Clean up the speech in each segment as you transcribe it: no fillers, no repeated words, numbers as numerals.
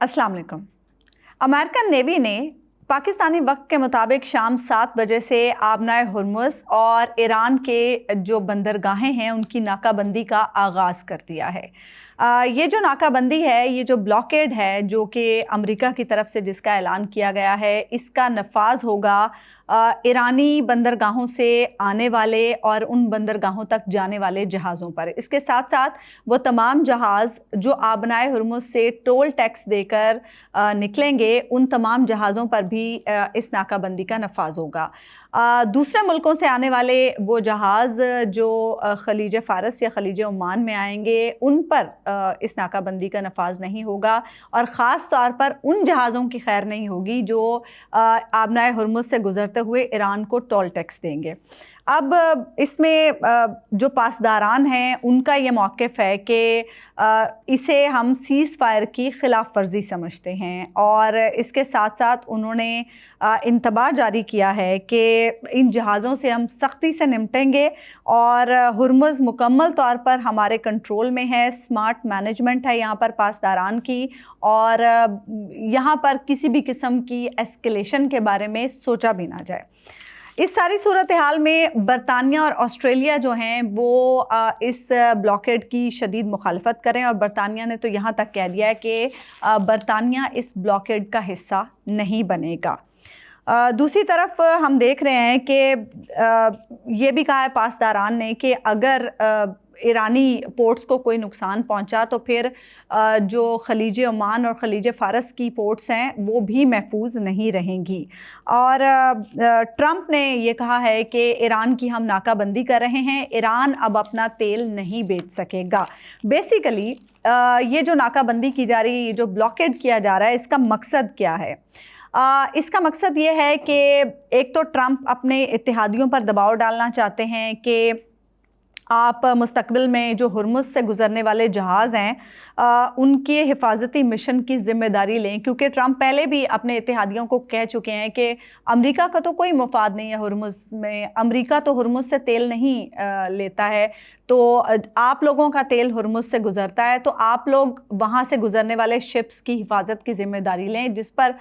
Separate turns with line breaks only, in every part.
अस्सलाम वालेकुम। American navy ने पाकिस्तानी वक्त के मुताबिक शाम 7 बजे से आबनाए हुर्मुज़ और ईरान के जो बंदरगाहें हैं उनकी नाकाबंदी का आगाज़ कर दिया है। ये जो नाकाबंदी है, ये जो ब्लॉकेड है जो कि अमेरिका की तरफ से जिसका ऐलान किया गया है, इसका नफाज होगा ईरानी बंदरगाहों से आने वाले और उन बंदरगाहों तक जाने वाले जहाज़ों पर। इसके साथ साथ वो तमाम जहाज़ जो आबनाए हुर्मुज़ से टोल टैक्स देकर निकलेंगे, उन तमाम जहाज़ों पर भी इस नाकाबंदी का नफाज होगा। दूसरे मुल्कों से आने वाले वो जहाज़ जो खलीज फ़ारस या खलीज ओमान में आएंगे, उन पर इस नाकाबंदी का नफाज नहीं होगा और ख़ास तौर पर उन जहाज़ों की खैर नहीं होगी जो आबनाए हुर्मुज़ से गुज़रते हुए ईरान को टोल टैक्स देंगे। अब इसमें जो पासदारान हैं उनका ये मौक़िफ़ है कि इसे हम सीज़ फायर की ख़िलाफ़ वर्जी समझते हैं और इसके साथ साथ उन्होंने इंतबाह जारी किया है कि इन जहाज़ों से हम सख्ती से निपटेंगे और हुर्मुज़ मुकम्मल तौर पर हमारे कंट्रोल में है। स्मार्ट मैनेजमेंट है यहाँ पर पासदारान की और यहाँ पर किसी भी किस्म की एस्केलेशन के बारे में सोचा भी ना जाए। इस सारी सूरत हाल में बरतानिया और ऑस्ट्रेलिया जो हैं वो इस ब्लॉकेड की शदीद मुखालफत करें और बरतानिया ने तो यहाँ तक कह दिया है कि बरतानिया इस ब्लॉकेड का हिस्सा नहीं बनेगा। दूसरी तरफ हम देख रहे हैं कि ये भी कहा है पासदारान ने कि अगर ईरानी पोर्ट्स को कोई नुकसान पहुंचा तो फिर जो खलीज ओमान और खलीज फ़ारस की पोर्ट्स हैं वो भी महफूज नहीं रहेंगी। और ट्रंप ने ये कहा है कि ईरान की हम नाकाबंदी कर रहे हैं, ईरान अब अपना तेल नहीं बेच सकेगा। बेसिकली ये जो नाकाबंदी की जा रही है, ये जो ब्लॉकेड किया जा रहा है, इसका मकसद क्या है? इसका मकसद ये है कि एक तो ट्रंप अपने इत्तेहादियों पर दबाव डालना चाहते हैं कि आप मुस्तकबिल में जो हुर्मुज़ से गुज़रने वाले जहाज़ हैं उनके हिफाजती मिशन की ज़िम्मेदारी लें, क्योंकि ट्रंप पहले भी अपने इत्तेहादियों को कह चुके हैं कि अमेरिका का तो कोई मफाद नहीं है हुर्मुज़ में, अमेरिका तो हुर्मुज़ से तेल नहीं लेता है, तो आप लोगों का तेल हुर्मुज़ से गुज़रता है तो आप लोग वहाँ से गुज़रने वाले शिप्स की हिफाजत की ज़िम्मेदारी लें। जिस पर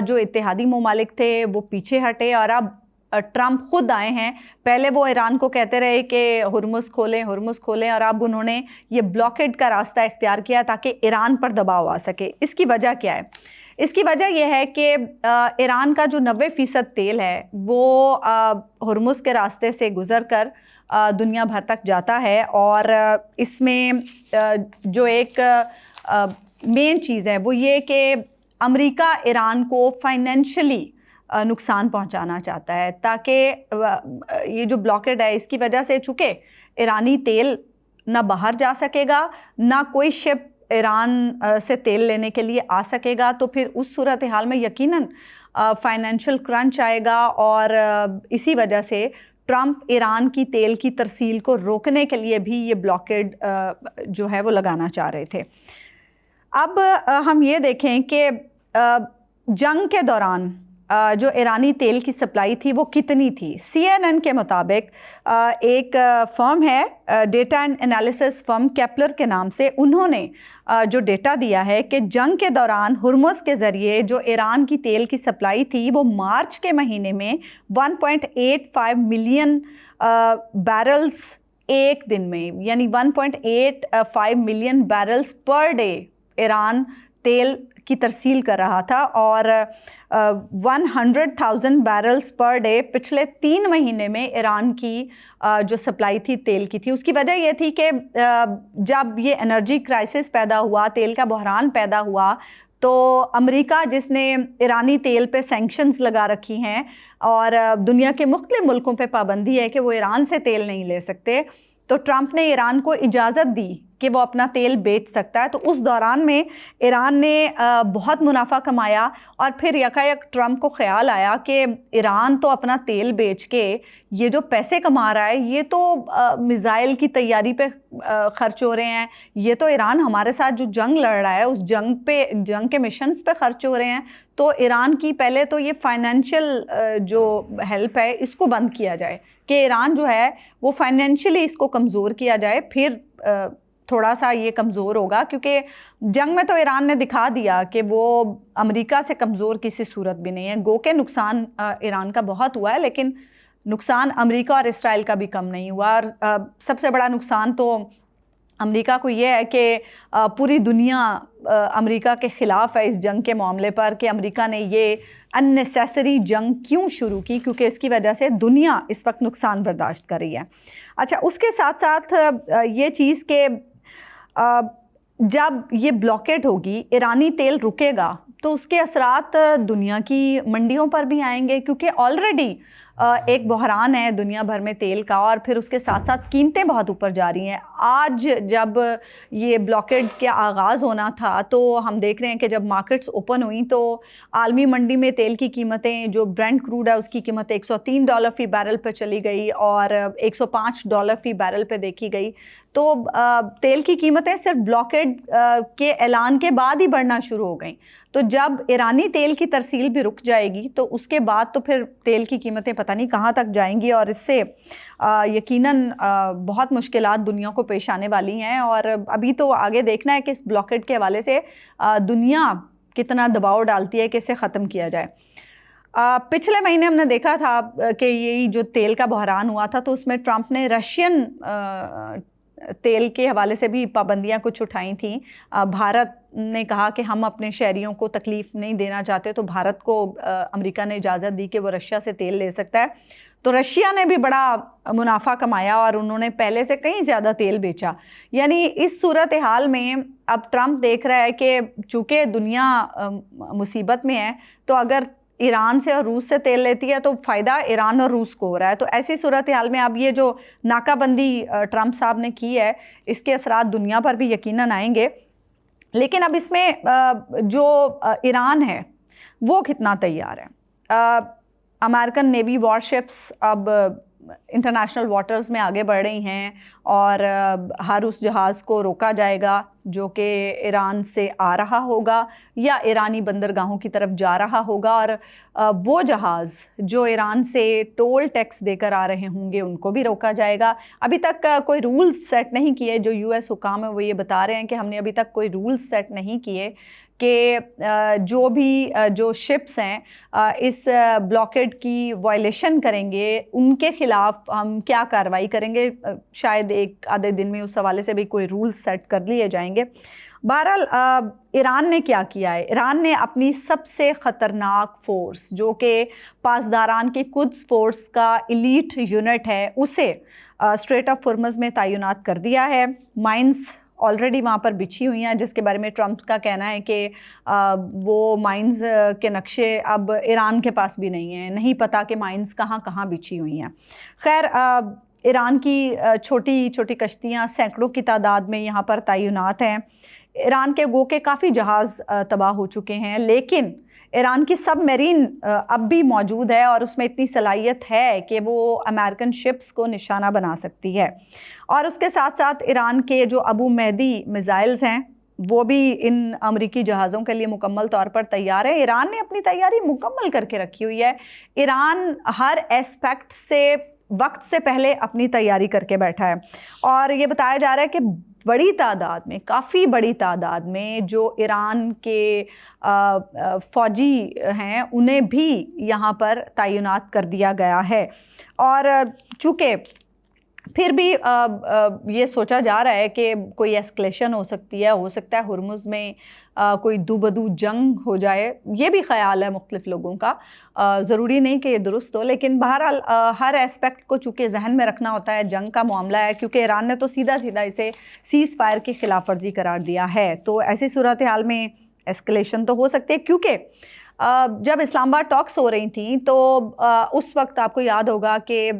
जो इत्तेहादी ममालिक थे वो पीछे हटे और अब ट्रंप खुद आए हैं। पहले वो ईरान को कहते रहे कि हुर्मुज़ खोलें और अब उन्होंने ये ब्लॉकेड का रास्ता इख्तियार किया ताकि ईरान पर दबाव आ सके। इसकी वजह क्या है? इसकी वजह यह है कि ईरान का जो 90% तेल है वो हुर्मुज़ के रास्ते से गुज़र कर दुनिया भर तक जाता है और इसमें जो एक मेन चीज़ है वो ये कि अमेरिका ईरान को फाइनेंशियली नुकसान पहुंचाना चाहता है ताकि ये जो ब्लॉकेड है इसकी वजह से चूँकि ईरानी तेल ना बाहर जा सकेगा ना कोई शिप ईरान से तेल लेने के लिए आ सकेगा, तो फिर उस सूरत हाल में यकीनन फाइनेंशियल क्रंच आएगा और इसी वजह से ट्रंप ईरान की तेल की तरसील को रोकने के लिए भी ये ब्लॉकेड जो है वो लगाना चाह रहे थे। अब हम ये देखें कि जंग के दौरान जो ईरानी तेल की सप्लाई थी वो कितनी थी। CNN के मुताबिक एक फर्म है data and analysis firm Kepler के नाम से, उन्होंने जो डेटा दिया है कि जंग के दौरान हुर्मुज़ के ज़रिए जो ईरान की तेल की सप्लाई थी वो मार्च के महीने में 1.85 मिलियन बैरल्स एक दिन में, यानी 1.85 million barrels per day Iran तेल की तरसील कर रहा था और 100,000 बैरल्स पर डे पिछले 3 महीने में ईरान की जो सप्लाई थी तेल की थी। उसकी वजह यह थी कि जब ये एनर्जी क्राइसिस पैदा हुआ, तेल का बहरान पैदा हुआ, तो अमेरिका जिसने ईरानी तेल पे सैंक्शंस लगा रखी हैं और दुनिया के मुख्तलिफ मुल्कों पे पाबंदी है कि वो ईरान से तेल नहीं ले सकते, तो ट्रंप ने ईरान को इजाज़त दी कि वो अपना तेल बेच सकता है। तो उस दौरान में ईरान ने बहुत मुनाफा कमाया और फिर यकायक ट्रंप को ख्याल आया कि ईरान तो अपना तेल बेच के ये जो पैसे कमा रहा है ये तो मिसाइल की तैयारी पे खर्च हो रहे हैं, ये तो ईरान हमारे साथ जो जंग लड़ रहा है उस जंग के मिशंस पे खर्च हो रहे हैं, तो ईरान की पहले तो ये फाइनेंशियल जो हेल्प है इसको बंद किया जाए कि ईरान जो है वो फाइनेंशियली इसको कमज़ोर किया जाए, फिर تھوڑا سا یہ کمزور ہوگا، کیونکہ جنگ میں تو ایران نے دکھا دیا کہ وہ امریکہ سے کمزور کسی صورت بھی نہیں ہے. گو کہ نقصان ایران کا بہت ہوا ہے، لیکن نقصان امریکہ اور اسرائیل کا بھی کم نہیں ہوا. اور سب سے بڑا نقصان تو امریکہ کو یہ ہے کہ پوری دنیا امریکہ کے خلاف ہے اس جنگ کے معاملے پر، کہ امریکہ نے یہ ان نیسیسری جنگ کیوں شروع کی، کیونکہ اس کی وجہ سے دنیا اس وقت نقصان برداشت کر رہی ہے. اچھا، اس کے ساتھ ساتھ یہ چیز کہ جب یہ بلاکیڈ ہوگی، ایرانی تیل رکے گا، تو اس کے اثرات دنیا کی منڈیوں پر بھی آئیں گے، کیونکہ آلریڈی ایک بحران ہے دنیا بھر میں تیل کا، اور پھر اس کے ساتھ ساتھ قیمتیں بہت اوپر جا رہی ہیں. آج جب یہ بلاکیڈ کے آغاز ہونا تھا تو ہم دیکھ رہے ہیں کہ جب مارکیٹس اوپن ہوئیں تو عالمی منڈی میں تیل کی قیمتیں، جو برینٹ کروڈ ہے اس کی قیمت $103 فی بیرل پہ چلی گئی اور $105 فی بیرل پہ دیکھی گئی. تو تیل کی قیمتیں صرف بلاکیڈ کے اعلان کے بعد ہی بڑھنا شروع ہو گئیں. تو جب ایرانی تیل کی ترسیل بھی رک جائے گی تو اس کے بعد تو پھر تیل کی قیمتیں پتہ نہیں کہاں تک جائیں گی، اور اس سے یقیناً بہت مشکلات دنیا کو پیش آنے والی ہیں. اور ابھی تو آگے دیکھنا ہے کہ اس بلاکیڈ کے حوالے سے دنیا کتنا دباؤ ڈالتی ہے کہ اسے ختم کیا جائے. پچھلے مہینے ہم نے دیکھا تھا کہ یہی جو تیل کا بحران ہوا تھا تو اس میں ٹرمپ نے رشین تیل کے حوالے سے بھی پابندیاں کچھ اٹھائی تھیں. بھارت نے کہا کہ ہم اپنے شہریوں کو تکلیف نہیں دینا چاہتے، تو بھارت کو امریکہ نے اجازت دی کہ وہ رشیا سے تیل لے سکتا ہے. تو رشیا نے بھی بڑا منافع کمایا اور انہوں نے پہلے سے کہیں زیادہ تیل بیچا. یعنی اس صورتحال میں اب ٹرمپ دیکھ رہا ہے کہ چونکہ دنیا مصیبت میں ہے، تو اگر ایران سے اور روس سے تیل لیتی ہے تو فائدہ ایران اور روس کو ہو رہا ہے. تو ایسی صورتحال میں اب یہ جو ناکہ بندی ٹرمپ صاحب نے کی ہے، اس کے اثرات دنیا پر بھی یقیناً آئیں گے. لیکن اب اس میں جو ایران ہے وہ کتنا تیار ہے. امریکن نیوی وار شپس اب انٹرنیشنل واٹرز میں آگے بڑھ رہی ہیں، اور ہر اس جہاز کو روکا جائے گا جو کہ ایران سے آ رہا ہوگا یا ایرانی بندرگاہوں کی طرف جا رہا ہوگا. اور وہ جہاز جو ایران سے ٹول ٹیکس دے کر آ رہے ہوں گے ان کو بھی روکا جائے گا. ابھی تک کوئی رولز سیٹ نہیں کیے. جو US حکام ہیں وہ یہ بتا رہے ہیں کہ ہم نے ابھی تک کوئی رولز سیٹ نہیں کیے کہ جو شپس ہیں اس بلاکیڈ کی وائلیشن کریں گے ان کے خلاف ہم کیا کارروائی کریں گے. شاید ایک آدھے دن میں اس حوالے سے بھی کوئی رولز سیٹ کر لیے جائیں گے. بہرحال ایران نے کیا کیا ہے؟ ایران نے اپنی سب سے خطرناک فورس جو کہ پاسداران کی قدس فورس کا ایلیٹ یونٹ ہے اسے اسٹریٹ آف ہرمز میں تعینات کر دیا ہے. مائنز آلریڈی وہاں پر بچھی ہوئی ہیں، جس کے بارے میں ٹرمپ کا کہنا ہے کہ وہ مائنز کے نقشے اب ایران کے پاس بھی نہیں ہیں، نہیں پتہ کہ مائنز کہاں کہاں بچھی ہوئی ہیں. خیر، ایران کی چھوٹی چھوٹی کشتیاں سینکڑوں کی تعداد میں یہاں پر تعینات ہیں. ایران کے گو کے کافی جہاز تباہ ہو چکے ہیں، لیکن ایران کی سب میرین اب بھی موجود ہے اور اس میں اتنی صلاحیت ہے کہ وہ امریکن شپس کو نشانہ بنا سکتی ہے. اور اس کے ساتھ ساتھ ایران کے جو ابو مہدی میزائلز ہیں وہ بھی ان امریکی جہازوں کے لیے مکمل طور پر تیار ہے. ایران نے اپنی تیاری مکمل کر کے رکھی ہوئی ہے. ایران ہر ایسپیکٹ سے وقت سے پہلے اپنی تیاری کر کے بیٹھا ہے، اور یہ بتایا جا رہا ہے کہ بڑی تعداد میں، کافی بڑی تعداد میں جو ایران کے فوجی ہیں انہیں بھی یہاں پر تعینات کر دیا گیا ہے. اور چونکہ پھر بھی یہ سوچا جا رہا ہے کہ کوئی ایسکلیشن ہو سکتی ہے، ہو سکتا ہے ہرمز میں کوئی دو بدو جنگ ہو جائے. یہ بھی خیال ہے مختلف لوگوں کا، ضروری نہیں کہ یہ درست ہو، لیکن بہرحال ہر ایسپیکٹ کو چونکہ ذہن میں رکھنا ہوتا ہے. جنگ کا معاملہ ہے، کیونکہ ایران نے تو سیدھا اسے سیز فائر کی خلاف ورزی قرار دیا ہے. تو ایسی صورتحال میں ایسکلیشن تو ہو سکتے، کیونکہ جب اسلام آباد ٹاکس ہو رہی تھیں تو اس وقت آپ کو یاد ہوگا کہ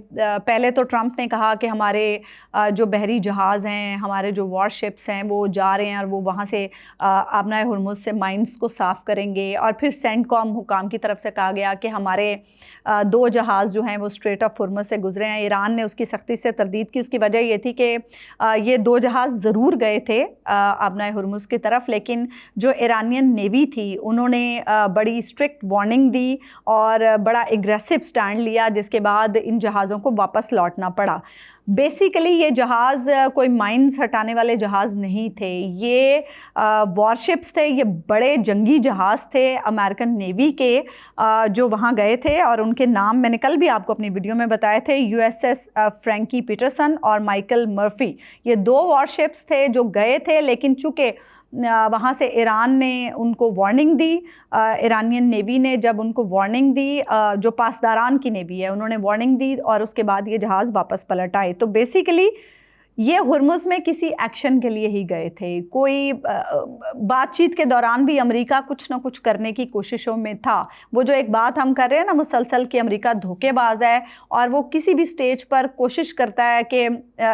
پہلے تو ٹرمپ نے کہا کہ ہمارے جو بحری جہاز ہیں، ہمارے جو وار شپس ہیں وہ جا رہے ہیں اور وہ وہاں سے آبنائے ہرمز سے مائنز کو صاف کریں گے. اور پھر سینٹ کام حکام کی طرف سے کہا گیا کہ ہمارے 2 جہاز جو ہیں وہ اسٹریٹ آف ہرمز سے گزرے ہیں. ایران نے اس کی سختی سے تردید کی. اس کی وجہ یہ تھی کہ یہ 2 جہاز ضرور گئے تھے آبنائے ہرمز کی طرف، لیکن جو ایرانین نیوی تھی انہوں نے بڑی स्ट्रिक्ट वार्निंग दी और बड़ा एग्रेसिव स्टैंड लिया, जिसके बाद इन जहाज़ों को वापस लौटना पड़ा। बेसिकली ये जहाज़ कोई माइंस हटाने वाले जहाज़ नहीं थे, ये वॉरशिप्स थे, ये बड़े जंगी जहाज़ थे अमेरिकन नेवी के जो वहाँ गए थे, और उनके नाम मैंने कल भी आपको अपनी वीडियो में बताए थे, USS फ्रैंकी पीटरसन और माइकल मर्फी। ये 2 वॉरशिप्स थे जो गए थे, लेकिन चूँकि वहाँ से ईरान ने उनको वार्निंग दी, ईरानियन नेवी ने जब उनको वार्निंग दी, जो पासदारान की नेवी है उन्होंने वार्निंग दी, और उसके बाद ये जहाज़ वापस पलट आए। तो बेसिकली ये हुर्मुज़ में किसी एक्शन के लिए ही गए थे। कोई बातचीत के दौरान भी अमेरिका कुछ ना कुछ करने की कोशिशों में था। वो जो एक बात हम कर रहे हैं ना मुसलसल कि अमेरिका धोखेबाज है, और वो किसी भी स्टेज पर कोशिश करता है कि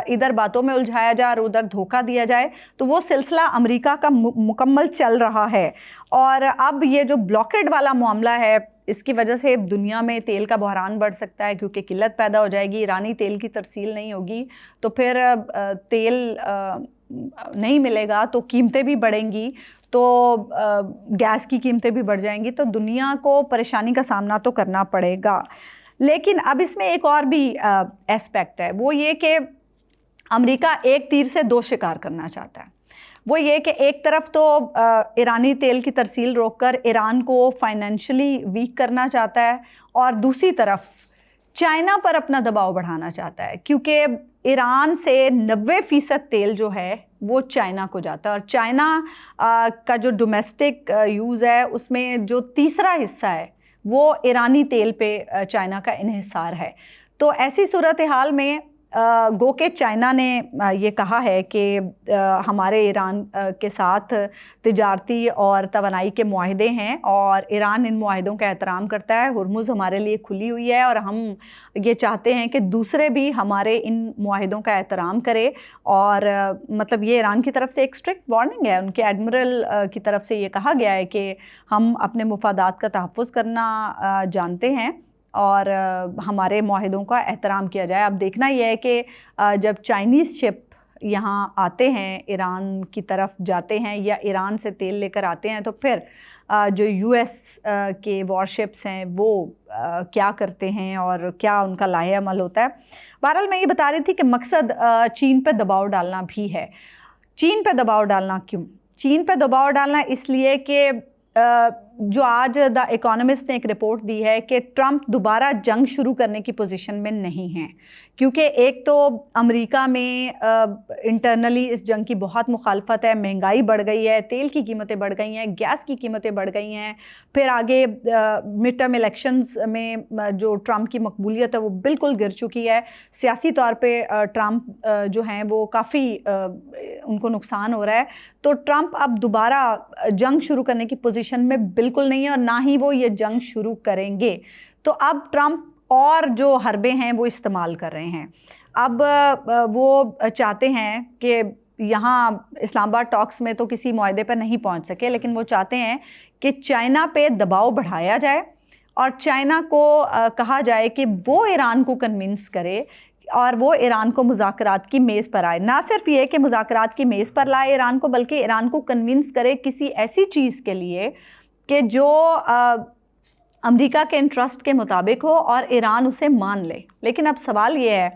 इधर बातों में उलझाया जाए और उधर धोखा दिया जाए, तो वो सिलसिला अमेरिका का मुकम्मल चल रहा है। और अब ये जो ब्लॉकेड वाला मामला है, इसकी वजह से दुनिया में तेल का बहरान बढ़ सकता है, क्योंकि किल्लत पैदा हो जाएगी, ईरानी तेल की तरसील नहीं होगी, तो फिर तेल नहीं मिलेगा तो कीमतें भी बढ़ेंगी, तो गैस की कीमतें भी बढ़ जाएंगी, तो दुनिया को परेशानी का सामना तो करना पड़ेगा। लेकिन अब इसमें एक और भी एस्पेक्ट है, वो ये कि अमेरिका एक तीर से 2 शिकार करना चाहता है। वो ये कि एक तरफ तो ईरानी तेल की तरसील रोककर ईरान को फाइनेंशियली वीक करना चाहता है, और दूसरी तरफ चाइना पर अपना दबाव बढ़ाना चाहता है, क्योंकि ईरान से 90% तेल जो है वो चाइना को जाता है, और चाइना का जो डोमेस्टिक यूज़ है उसमें जो तीसरा हिस्सा है वो ईरानी तेल पे चाइना का इन्हिसार है। तो ऐसी सूरत हाल में गो के चाइना ने ये कहा है कि हमारे ईरान के साथ तिजारती और तवानाई के मुआहदे हैं, और ईरान इन मुआहदों का एहतराम करता है। हुर्मुज़ हमारे लिए खुली हुई है, और हम ये चाहते हैं कि दूसरे भी हमारे इन मुआहदों का एहतराम करें। और मतलब ये ईरान की तरफ से एक स्ट्रिक्ट वार्निंग है, उनके एडमिरल की तरफ से ये कहा गया है कि हम अपने मुफादात का तहफ़्फ़ुज़ करना जानते हैं, और हमारे मुआहदों का एहतराम किया जाए। अब देखना यह है कि जब चाइनीज़ शिप यहाँ आते हैं, ईरान की तरफ जाते हैं या ईरान से तेल लेकर आते हैं, तो फिर जो US के वॉरशिप्स हैं वो क्या करते हैं और क्या उनका लाहे अमल होता है। बहरहाल मैं ये बता रही थी कि मकसद चीन पर दबाव डालना भी है। चीन पर दबाव डालना क्यों? चीन पर दबाव डालना इसलिए कि जो आज द इकोनॉमिस्ट ने एक रिपोर्ट दी है कि ट्रंप दोबारा जंग शुरू करने की पोजीशन में नहीं हैं, क्योंकि एक तो अमेरिका में इंटरनली इस जंग की बहुत मुखालफत है, महंगाई बढ़ गई है, तेल की कीमतें बढ़ गई हैं, गैस की कीमतें बढ़ गई हैं, फिर आगे मिड टर्म इलेक्शंस में जो ट्रंप की मकबूलियत है वो बिल्कुल गिर चुकी है। सियासी तौर पे ट्रंप जो हैं वो काफ़ी उनको नुकसान हो रहा है। तो ट्रंप अब दोबारा जंग शुरू करने की पोजीशन में बिल्कुल नहीं है, और ना ही वो ये जंग शुरू करेंगे। तो अब ट्रंप और जो हरबे हैं वो इस्तेमाल कर रहे हैं। अब वो चाहते हैं कि यहाँ इस्लामाबाद टॉक्स में तो किसी मुआहदे पर नहीं पहुँच सके, लेकिन वो चाहते हैं कि चाइना पे दबाव बढ़ाया जाए और चाइना को कहा जाए कि वो ईरान को कन्विंस करे और वो ईरान को मुज़ाकरात की मेज़ पर आए। ना सिर्फ ये कि मुज़ाकरात की मेज़ पर लाए ईरान को, बल्कि ईरान को कन्विंस करे किसी ऐसी चीज़ के लिए कि जो अमेरिका के इंटरेस्ट के मुताबिक हो और ईरान उसे मान ले। लेकिन अब सवाल ये है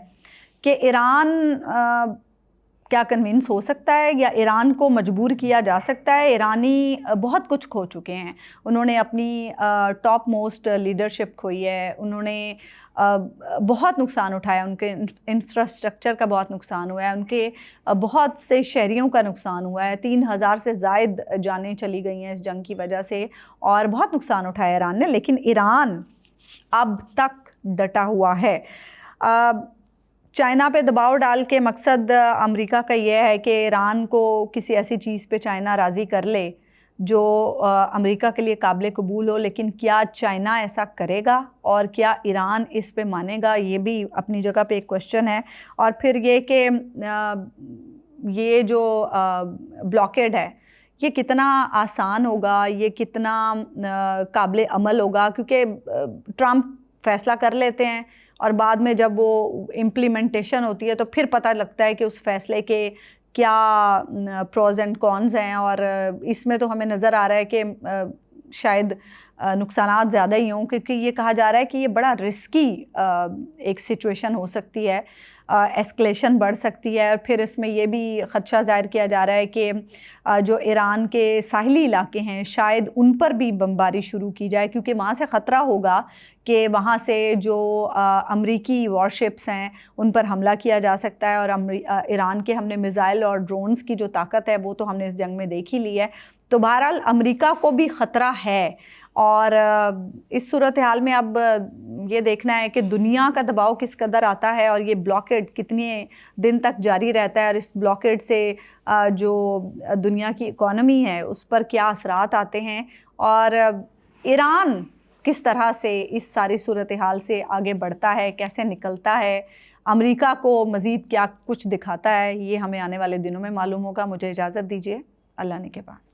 कि ईरान क्या कन्विंस हो सकता है या ईरान को मजबूर किया जा सकता है? ईरानी बहुत कुछ खो चुके हैं, उन्होंने अपनी टॉप मोस्ट लीडरशिप खोई है, उन्होंने बहुत नुकसान उठाया, उनके इंफ्रास्ट्रक्चर का बहुत नुकसान हुआ है, उनके बहुत से शहरियों का नुकसान हुआ है, 3000 से ज़ायद जानें चली गई हैं इस जंग की वजह से, और बहुत नुकसान उठाया ईरान ने। लेकिन ईरान अब तक डटा हुआ है। चाइना पे दबाव डाल के मकसद अमेरिका का ये है कि ईरान को किसी ऐसी चीज़ पे चाइना राज़ी कर ले जो अमेरिका के लिए काबिल कबूल हो। लेकिन क्या चाइना ऐसा करेगा और क्या ईरान इस पे मानेगा, ये भी अपनी जगह पे एक क्वेश्चन है। और फिर ये कि ये जो ब्लॉकेड है ये कितना आसान होगा, ये कितना काबिल अमल होगा, क्योंकि ट्रंप फैसला कर लेते हैं और बाद में जब वो इम्प्लीमेंटेशन होती है तो फिर पता लगता है कि उस फैसले के क्या प्रोज एंड कॉन्स हैं। और इसमें तो हमें नज़र आ रहा है कि शायद نقصانات زیادہ ہی ہوں، کیونکہ یہ کہا جا رہا ہے کہ یہ بڑا رسکی ایک سچویشن ہو سکتی ہے، ایسکلیشن بڑھ سکتی ہے، اور پھر اس میں یہ بھی خدشہ ظاہر کیا جا رہا ہے کہ جو ایران کے ساحلی علاقے ہیں شاید ان پر بھی بمباری شروع کی جائے، کیونکہ وہاں سے خطرہ ہوگا کہ وہاں سے جو امریکی وارشپس ہیں ان پر حملہ کیا جا سکتا ہے، اور ایران کے ہم نے میزائل اور ڈرونز کی جو طاقت ہے وہ تو ہم نے اس جنگ میں دیکھ ہی لی ہے، تو بہرحال امریکہ کو بھی خطرہ ہے۔ اور اس صورتحال میں اب یہ دیکھنا ہے کہ دنیا کا دباؤ کس قدر آتا ہے، اور یہ بلاکیڈ کتنے دن تک جاری رہتا ہے، اور اس بلاکیڈ سے جو دنیا کی اکانومی ہے اس پر کیا اثرات آتے ہیں، اور ایران کس طرح سے اس ساری صورتحال سے آگے بڑھتا ہے، کیسے نکلتا ہے، امریکہ کو مزید کیا کچھ دکھاتا ہے، یہ ہمیں آنے والے دنوں میں معلوم ہوگا۔ مجھے اجازت دیجیے، اللہ نے کے بعد۔